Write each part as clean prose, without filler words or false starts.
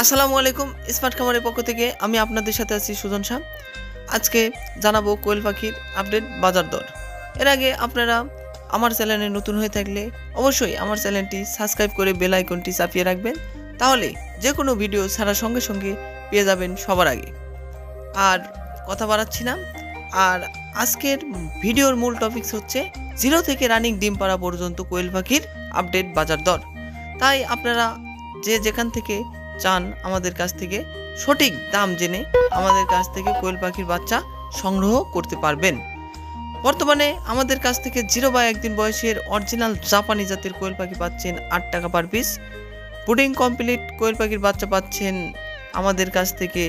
আসসালামু আলাইকুম। স্মার্ট খামারের পক্ষ থেকে আমি আপনাদের সাথে আছি সুজন শাহ। আজকে জানাবো কোয়েল পাখির আপডেট বাজার দর। এর আগে আপনারা আমার চ্যানেলে নতুন হয়ে থাকলে অবশ্যই আমার চ্যানেলটি সাবস্ক্রাইব করে বেল আইকনটি চাপিয়ে রাখবেন, তাহলে যে কোনো ভিডিও ছাড়ার সঙ্গে সঙ্গে পেয়ে যাবেন সবার আগে। আর কথা বাড়াচ্ছি না। আর আজকের ভিডিওর মূল টপিকস হচ্ছে 0 থেকে রানিং ডিম পাড়া পর্যন্ত কোয়েল পাখির আপডেট বাজার দর। তাই আপনারা যে যেখান থেকে চান আমাদের কাছ থেকে সঠিক দাম জেনে আমাদের কাছ থেকে কোয়েল পাখির বাচ্চা সংগ্রহ করতে পারবেন। বর্তমানে আমাদের কাছ থেকে 0 বা 1 দিন বয়সের অরিজিনাল জাপানি জাতের কোয়েল পাখি পাচ্ছেন 8 টাকা পার পিস। ব্রুডিং কমপ্লিট কোয়েল পাখির বাচ্চা পাচ্ছেন আমাদের কাছ থেকে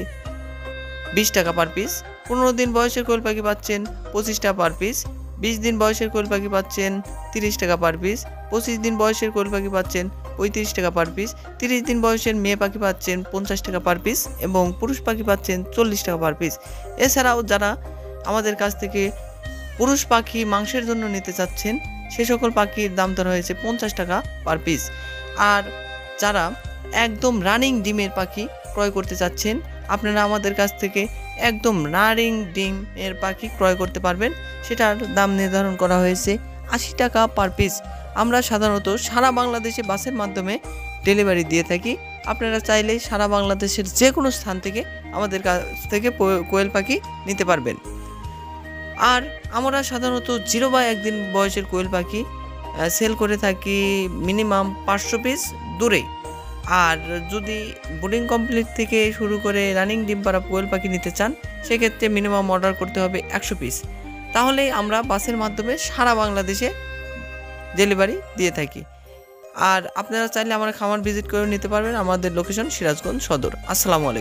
20 টাকা পার পিস। 15 দিন বয়সের কোয়েল পাখি পাচ্ছেন 25 টাকা পার পিস। 20 দিন বয়সের কোয়েল পাখি পাচ্ছেন 30 টাকা পার পিস। 25 দিন বয়সের কোয়েল পাখি পাচ্ছেন 35 টাকা পার পিস। 30 দিন বয়সের মেয়ে পাখি পাচ্ছেন 50 টাকা পার পিস এবং পুরুষ পাখি পাচ্ছেন 40 টাকা পার পিস। এছাড়াও যারা আমাদের কাছ থেকে পুরুষ পাখি মাংসের জন্য নিতে চাচ্ছেন সে সকল পাখির দাম ধরা হয়েছে 50 টাকা পার পিস। আর যারা একদম রানিং ডিমের পাখি ক্রয় করতে চাচ্ছেন আপনারা আমাদের কাছ থেকে একদম রানিং ডিমের পাখি ক্রয় করতে পারবেন। সেটার দাম নির্ধারণ করা হয়েছে 80 টাকা পার পিস। আমরা সাধারণত সারা বাংলাদেশে বাসের মাধ্যমে ডেলিভারি দিয়ে থাকি। আপনারা চাইলে সারা বাংলাদেশের যে কোনো স্থান থেকে আমাদের কাছ থেকে কোয়েল পাখি নিতে পারবেন। আর আমরা সাধারণত 0 বা 1 দিন বয়সের কোয়েল পাখি সেল করে থাকি মিনিমাম 500 পিস দূরে। আর যদি ব্রুডিং কমপ্লিট থেকে শুরু করে রানিং ডিম পাড়া কোয়েল পাখি নিতে চান সেক্ষেত্রে মিনিমাম অর্ডার করতে হবে 100 পিস। তাহলেই আমরা বাসের মাধ্যমে সারা বাংলাদেশে ডেলিভারি দিয়ে থাকি। আর আপনারা চাইলে আমার খামার ভিজিট করে নিতে পারবেন। আমাদের লোকেশন সিরাজগঞ্জ সদর। আসসালামু আলাইকুম।